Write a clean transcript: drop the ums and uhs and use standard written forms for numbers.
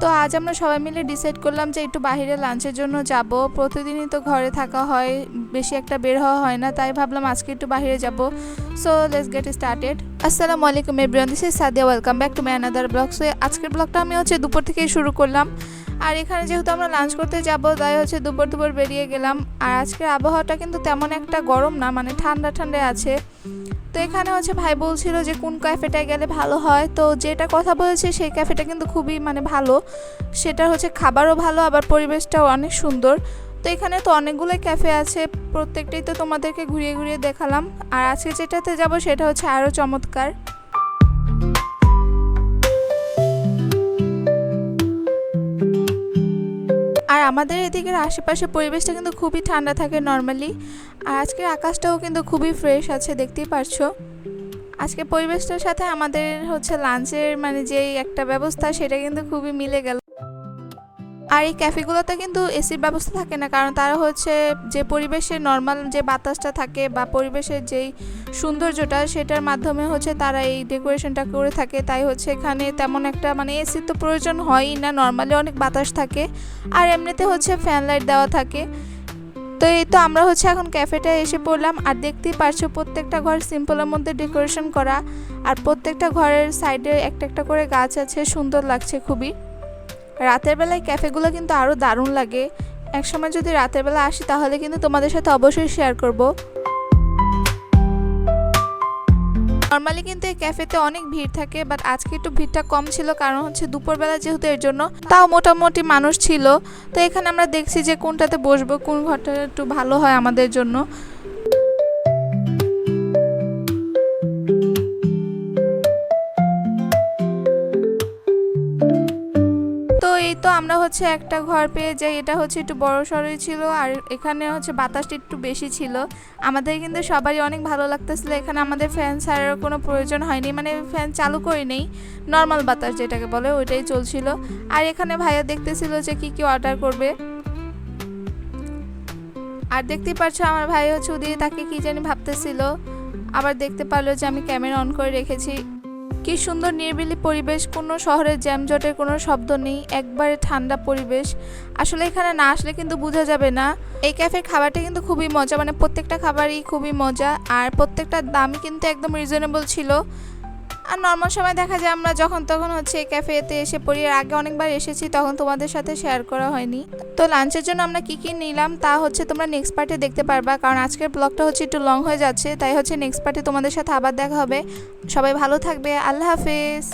তো আজ আমরা সবাই মিলে ডিসাইড করলাম যে একটু বাইরে লাঞ্চের জন্য যাব। প্রতিদিনই তো ঘরে থাকা হয়, বেশি একটা বের হওয়া হয় না, তাই ভাবলাম আজকে একটু বাইরে যাব। So let's get started. আসসালামু আলাইকুম everyone, this is Sadia, welcome back to my another blog. So আজকের ব্লগটা আমি দুপুর থেকেই শুরু করলাম। আর এখানে যেহেতু আমরা লাঞ্চ করতে যাব, তাই দুপুর বেরিয়ে গেলাম। আর আজকের আবহাওয়াটা কিন্তু তেমন একটা গরম না, মানে ঠান্ডা ঠান্ডা আছে। তো এখানে ভাই বলছিল যে কোন ক্যাফেটায় গেলে ভালো হয়। তো যেটা কথা বলেছে সেই ক্যাফেটা কিন্তু খুবই ভালো, সেটা খাবারও ভালো, আবার পরিবেশটাও অনেক সুন্দর। তো এখানে তো অনেকগুলো ক্যাফে আছে, প্রত্যেকটাই তো তোমাদেরকে ঘুরিয়ে ঘুরিয়ে দেখালাম। আর আজকে যেটাতে যাব সেটা আরও চমৎকার। আর আমাদের এদিকের আশেপাশে পরিবেশটা কিন্তু খুবই ঠান্ডা থাকে নর্মালি। আর আজকের আকাশটাও কিন্তু খুবই ফ্রেশ আছে, দেখতেই পারছো। আজকে পরিবেশটার সাথে আমাদের লাঞ্চের যেই একটা ব্যবস্থা, সেটা কিন্তু খুবই মিলে গেল। আর এই ক্যাফেগুলোতে কিন্তু এসির ব্যবস্থা থাকে না, কারণ তারা যে পরিবেশের নর্মাল যে বাতাসটা থাকে বা পরিবেশের যেই সৌন্দর্যটা, সেটার মাধ্যমে তারা এই ডেকোরেশনটা করে থাকে। তাই এখানে তেমন একটা এসির তো প্রয়োজন হয়ই না, নর্মালি অনেক বাতাস থাকে। আর এমনিতে ফ্যান লাইট দেওয়া থাকে। তো এই তো আমরা এখন ক্যাফেটায় এসে পড়লাম। আর দেখতেই পারছো প্রত্যেকটা ঘর সিম্পলের মধ্যে ডেকোরেশন করা, আর প্রত্যেকটা ঘরের সাইডে একটা একটা করে গাছ আছে, সুন্দর লাগছে খুবই। রাতের বেলায় ক্যাফেগুলো কিন্তু আরও দারুণ লাগে। একসময় যদি রাতের বেলা আসি তাহলে কিন্তু তোমাদের সাথে অবশ্যই শেয়ার করব। নর্মালি কিন্তু এই ক্যাফেতে অনেক ভিড় থাকে, বাট আজকে একটু ভিড়টা কম ছিল, কারণ দুপুরবেলা যেহেতু, এর জন্য তাও মোটামুটি মানুষ ছিল। তো এখানে আমরা দেখছি যে কোনটাতে বসবো, কোন ঘরটা একটু ভালো হয় আমাদের জন্য। তো এই তো আমরা একটা ঘর পেয়ে যাই, এটা একটু বড় সড়ই ছিল। আর এখানে বাতাসটা একটু বেশি ছিল। আমাদের কিন্তু সবারই অনেক ভালো লাগতেছিল। এখানে আমাদের ফ্যান ছাড়ার কোনো প্রয়োজন হয়নি, ফ্যান চালু করে নেই, নর্মাল বাতাস যেটাকে বলে ওইটাই চলছিল। আর এখানে ভাইয়া দেখতেছিল যে কি কি অর্ডার করবে। আর দেখতে পাচ্ছ আমার ভাই ওদিকে তাকে কি জানি ভাবতেছিল, আবার দেখতে পারলো যে আমি ক্যামেরা অন করে রেখেছি। কি সুন্দর নিরিবিলি পরিবেশ, কোনো শহরের জ্যামজটের কোনো শব্দ নেই, একবারে ঠান্ডা পরিবেশ। আসলে এখানে না আসলে কিন্তু বোঝা যাবে না। এই ক্যাফের খাবারটা কিন্তু খুবই মজা, প্রত্যেকটা খাবারই খুবই মজা। আর প্রত্যেকটা দামই কিন্তু একদম রিজনেবল ছিল। আর নর্মাল সময় দেখা যায় আমরা যখন তখন এই ক্যাফেতে এসে পড়ি। আর আগে অনেকবার এসেছি, তখন তোমাদের সাথে শেয়ার করা হয়নি। তো লাঞ্চের জন্য আমরা কি কি নিলাম তা তোমরা নেক্সট পার্টে দেখতে পারবা, কারণ আজকের ব্লগটা একটু লং হয়ে যাচ্ছে। তাই নেক্সট পার্টে তোমাদের সাথে আবার দেখা হবে। সবাই ভালো থাকবে, আল্লাহ হাফেজ।